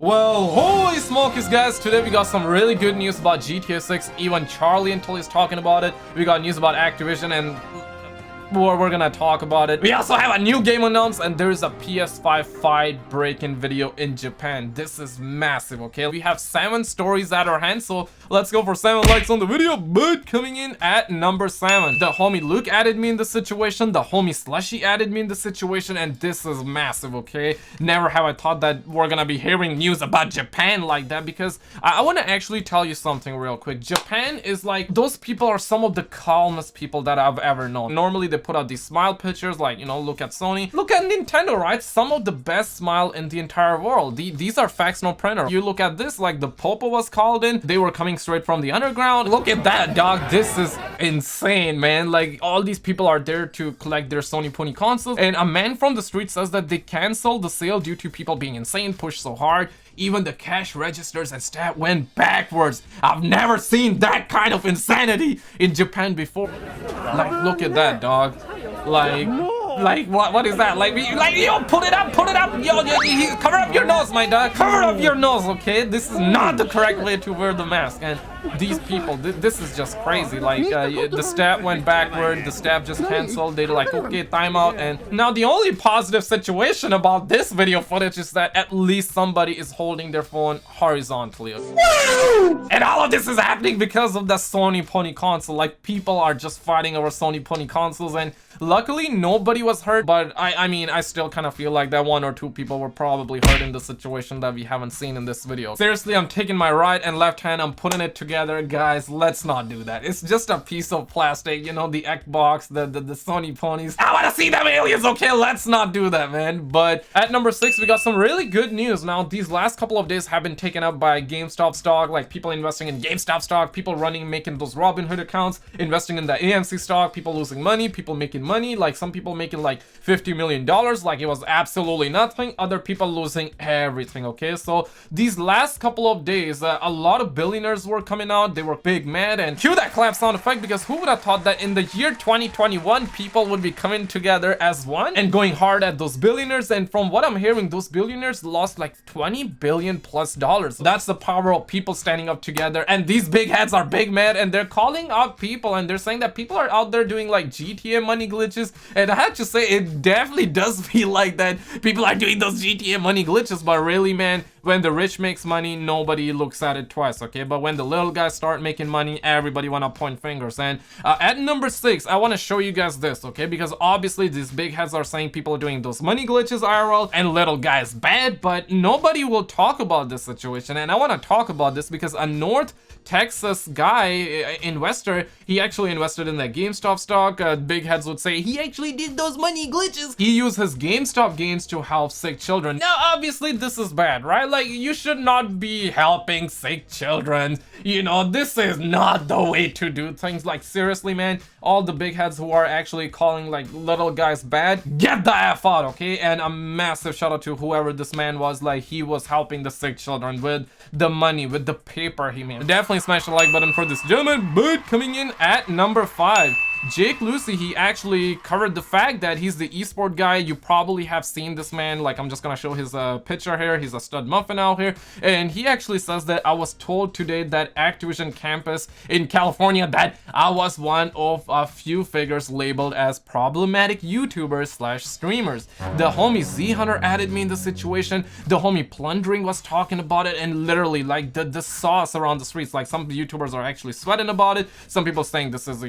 Well, holy smokies, guys, today we got some really good news about GTA 6. Even Charlie until he's talking about it. We got news about Activision and we're gonna talk about it. We also have a new game announced and there is a PS5 fight break-in video in Japan. This is massive, okay? We have 7 stories at our hand, so let's go for 7 likes on the video. But coming in at number 7, the homie Luke added me in the situation, the homie Slushy added me in the situation, and this is massive, okay? Never have I thought that we're gonna be hearing news about Japan like that, because I want to actually tell you something real quick. Japan is like, those people are some of the calmest people that I've ever known. Normally they put out these smile pictures, like, you know, look at Sony, look at Nintendo, right? Some of the best smile in the entire world. These are facts, no printer. You look at this, like the Popo was called in, they were coming straight from the underground. Look at that, dog. This is insane, man. Like, all these people are there to collect their Sony Pony consoles, and a man from the street says that they canceled the sale due to people being insane, pushed so hard. Even the cash registers and stat went backwards. I've never seen that kind of insanity in Japan before. Like, look at that, dog. Like what is that? Like yo, put it up, yo, cover up your nose, my dog, cover up your nose, okay? This is not the correct way to wear the mask, and these people, this is just crazy. Like, the stat went backward, the stat just canceled, they're like, okay, timeout. And now the only positive situation about this video footage is that at least somebody is holding their phone horizontally. And all of this is happening because of the Sony Pony console. Like, people are just fighting over Sony Pony consoles, and luckily nobody was hurt, but I mean, I still kind of feel like that 1 or 2 people were probably hurt in the situation that we haven't seen in this video. Seriously, I'm taking my right and left hand, I'm putting it together. Guys, let's not do that. It's just a piece of plastic, you know, the Xbox, the Sony ponies. I want to see them aliens, okay? Let's not do that, man. But at number 6, we got some really good news. Now, these last couple of days have been taken up by GameStop stock, like people investing in GameStop stock, people making those Robinhood accounts, investing in the AMC stock, people losing money, people making money, like some people making like $50 million, like it was absolutely nothing, other people losing everything, okay? So these last couple of days, a lot of billionaires were coming out, they were big mad, and cue that clap sound effect, because who would have thought that in the year 2021 people would be coming together as one and going hard at those billionaires. And from what I'm hearing, those billionaires lost like $20 billion plus. That's the power of people standing up together, and these big heads are big mad, and they're calling out people, and they're saying that people are out there doing like GTA money glitches. And I have to say, it definitely does feel like that people are doing those GTA money glitches, but really, man, when the rich makes money, nobody looks at it twice, okay? But when the little guys start making money, everybody wanna point fingers. And at number 6, I want to show you guys this, okay? Because obviously these big heads are saying people are doing those money glitches IRL and little guys bad, but nobody will talk about this situation. And I want to talk about this because a North Texas guy, investor, he actually invested in that GameStop stock. Big heads would say he actually did those money glitches. He used his GameStop gains to help sick children. Now, obviously, this is bad, right? Like, you should not be helping sick children. You know, this is not the way to do things. Like, seriously, man, all the big heads who are actually calling like little guys bad, get the F out, okay? And a massive shout out to whoever this man was. Like, he was helping the sick children with the money, with the paper he made. Definitely smash the like button for this gentleman. But coming in at number 5, Jake Lucy, he actually covered the fact that he's the esport guy. You probably have seen this man. Like, I'm just gonna show his picture here. He's a stud muffin out here, and he actually says that I was told today that Activision campus in California that I was one of a few figures labeled as problematic YouTubers slash streamers. The homie Z Hunter added me in the situation. The homie Plundering was talking about it, and literally like the sauce around the streets. Like, some YouTubers are actually sweating about it. Some people saying this is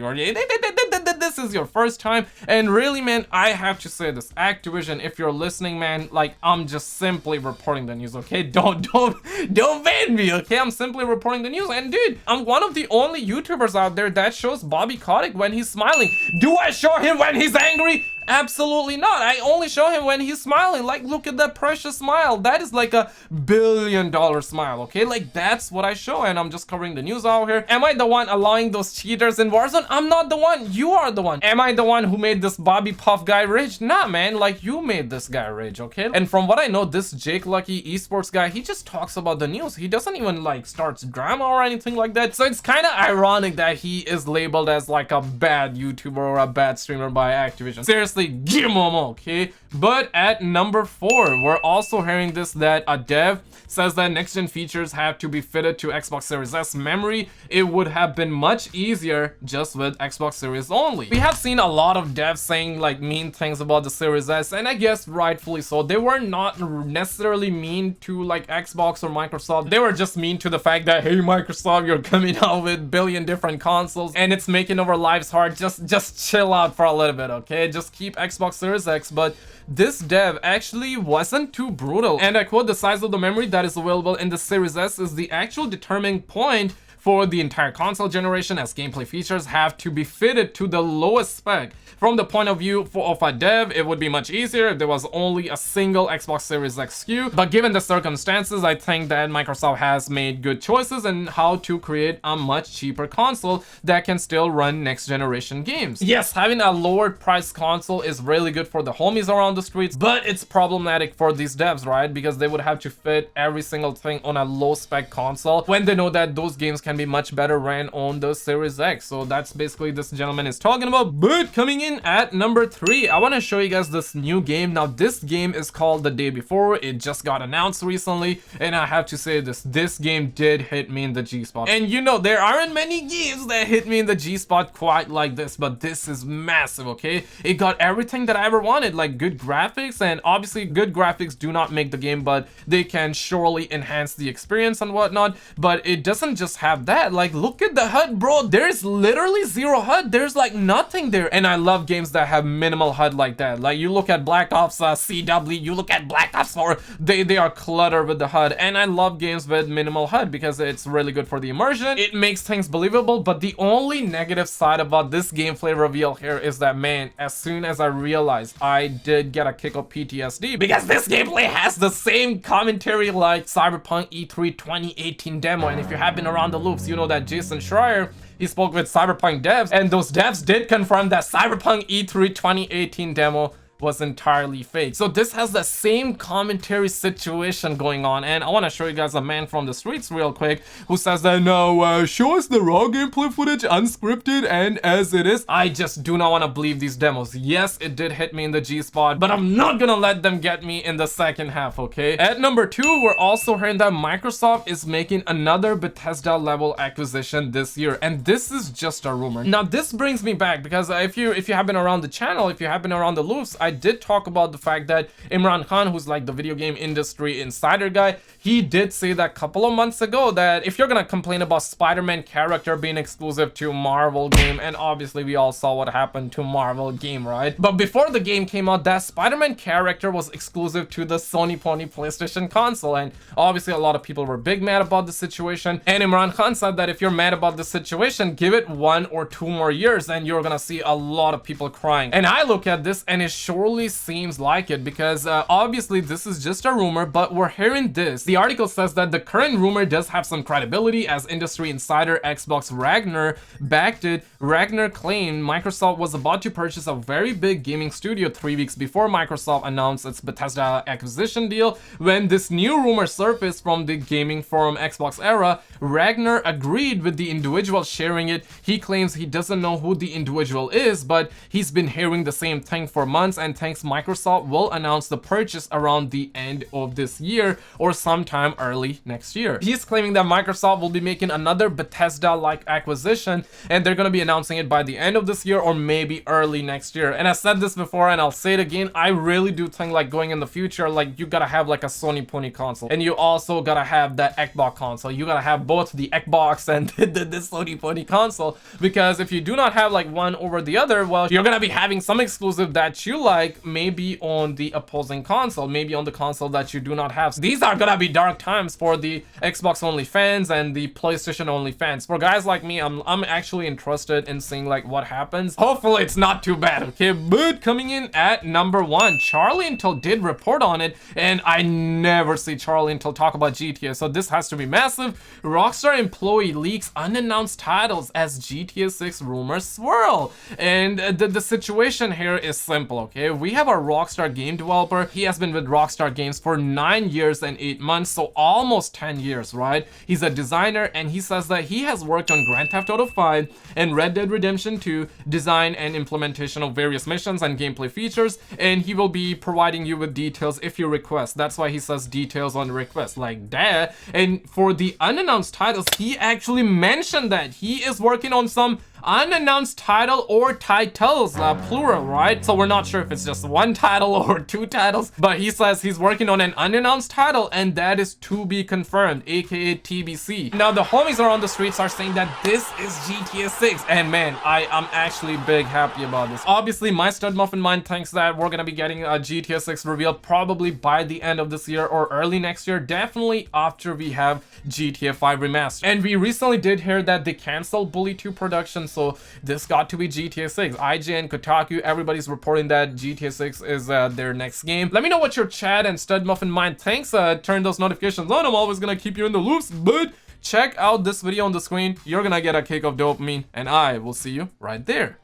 this is your first time. And really, man, I have to say this, Activision, if you're listening, man, like, I'm just simply reporting the news, okay? Don't ban me, okay? I'm simply reporting the news. And dude, I'm one of the only YouTubers out there that shows Bobby Kotick when he's smiling. Do I show him when he's angry? Absolutely not. I only show him when he's smiling. Like, look at that precious smile. That is like a $1 billion smile, okay? Like, that's what I show, and I'm just covering the news out here. Am I the one allowing those cheaters in Warzone? I'm not the one. You are the one. Am I the one who made this Bobby Puff guy rage? Nah, man. Like, you made this guy rage, okay? And from what I know, this Jake Lucky esports guy, he just talks about the news. He doesn't even like starts drama or anything like that. So it's kind of ironic that he is labeled as like a bad YouTuber or a bad streamer by Activision. Seriously, give him, okay? But at number 4, we're also hearing this, that a dev says that next-gen features have to be fitted to Xbox Series S memory. It would have been much easier just with Xbox Series only. We have seen a lot of devs saying like mean things about the Series S, and I guess rightfully so. They were not necessarily mean to like Xbox or Microsoft. They were just mean to the fact that, hey Microsoft, you're coming out with billion different consoles and it's making our lives hard. Just chill out for a little bit, okay? Just keep Xbox Series X. But this dev actually wasn't too brutal, and I quote, "The size of the memory that is available in the Series S is the actual determining point for the entire console generation, as gameplay features have to be fitted to the lowest spec. From the point of view of a dev, it would be much easier if there was only a single Xbox Series X SKU, but given the circumstances, I think that Microsoft has made good choices in how to create a much cheaper console that can still run next generation games. Yes, having a lower price console is really good for the homies around the streets, but it's problematic for these devs, right? Because they would have to fit every single thing on a low spec console when they know that those games can be much better ran on the Series X. So that's basically this gentleman is talking about. But coming in at number 3, I want to show you guys this new game. Now this game is called The Day Before. It just got announced recently, and I have to say this game did hit me in the G-spot. And you know, there aren't many games that hit me in the G-spot quite like this, but this is massive, okay? It got everything that I ever wanted, like good graphics, and obviously good graphics do not make the game, but they can surely enhance the experience and whatnot. But it doesn't just have that. Like, look at the HUD, bro. There's literally zero HUD. There's like nothing there. And I love games that have minimal HUD like that. Like, you look at Black Ops CW, you look at Black Ops 4, they are cluttered with the HUD. And I love games with minimal HUD because it's really good for the immersion. It makes things believable. But the only negative side about this gameplay reveal here is that, man, as soon as I realized, I did get a kick of PTSD, because this gameplay has the same commentary like Cyberpunk E3 2018 demo. And if you have been around the loops, you know that Jason Schreier, he spoke with Cyberpunk devs, and those devs did confirm that Cyberpunk E3 2018 demo was entirely fake. So this has the same commentary situation going on, and I want to show you guys a man from the streets real quick who says that, no, show us the raw gameplay footage unscripted and as it is. I just do not want to believe these demos. Yes, it did hit me in the G-spot, but I'm not gonna let them get me in the second half, okay? At number 2, we're also hearing that Microsoft is making another Bethesda level acquisition this year, and this is just a rumor. Now this brings me back, because if you have been around the channel, if you have been around the loops, I did talk about the fact that Imran Khan, who's like the video game industry insider guy, he did say that a couple of months ago that if you're gonna complain about Spiderman character being exclusive to Marvel game, and obviously we all saw what happened to Marvel game, right? But before the game came out, that Spiderman character was exclusive to the Sony Pony PlayStation console, and obviously a lot of people were big mad about the situation. And Imran Khan said that if you're mad about the situation, give it 1 or 2 more years and you're gonna see a lot of people crying. And I look at this and it surely seems like it, because obviously this is just a rumor, but we're hearing this. The article says that the current rumor does have some credibility, as industry insider Xbox Ragnar backed it. Ragnar claimed Microsoft was about to purchase a very big gaming studio 3 weeks before Microsoft announced its Bethesda acquisition deal. When this new rumor surfaced from the gaming forum Xbox Era, Ragnar agreed with the individual sharing it. He claims he doesn't know who the individual is, but he's been hearing the same thing for months and thinks Microsoft will announce the purchase around the end of this year or sometime early next year. He's claiming that Microsoft will be making another Bethesda-like acquisition, and they're going to be announcing it by the end of this year or maybe early next year. And I said this before and I'll say it again, I really do think like going in the future, like you gotta have like a Sony Pony console, and you also gotta have that Xbox console. You gotta have both the Xbox and the Sony Pony console, because if you do not have like one over the other, well, you're gonna be having some exclusive that you like maybe on the opposing console, maybe on the console that you do not have. So these are gonna be dark times for the Xbox only fans and the PlayStation only fans. For guys like me, I'm actually interested in seeing like what happens. Hopefully it's not too bad, okay? But coming in at number 1, Charlie Intel did report on it, and I never see Charlie Intel talk about GTA, so this has to be massive. Rockstar employee leaks unannounced titles as GTA 6 rumors swirl. And the situation here is simple, okay? okay? We have a Rockstar game developer. He has been with Rockstar Games for 9 years and 8 months, so almost 10 years, right? He's a designer, and he says that he has worked on Grand Theft Auto 5 and Red Dead Redemption 2, design and implementation of various missions and gameplay features, and he will be providing you with details if you request. That's why he says details on request, like that. And for the unannounced titles, he actually mentioned that he is working on some unannounced title or titles, plural, right? So we're not sure if it's just one title or 2 titles, but he says he's working on an unannounced title, and that is to be confirmed, aka TBC. Now the homies around the streets are saying that this is GTA 6, and man, I'm actually big happy about this. Obviously, my stud muffin mind thinks that we're gonna be getting a GTA 6 reveal probably by the end of this year or early next year, definitely after we have GTA 5 remastered. And we recently did hear that they canceled Bully 2 production, so this got to be GTA 6. IGN, Kotaku, everybody's reporting that GTA 6 is their next game. Let me know what your chat and stud muffin mind thinks. Turn those notifications on. I'm always gonna keep you in the loops, but check out this video on the screen. You're gonna get a kick of dopamine, and I will see you right there.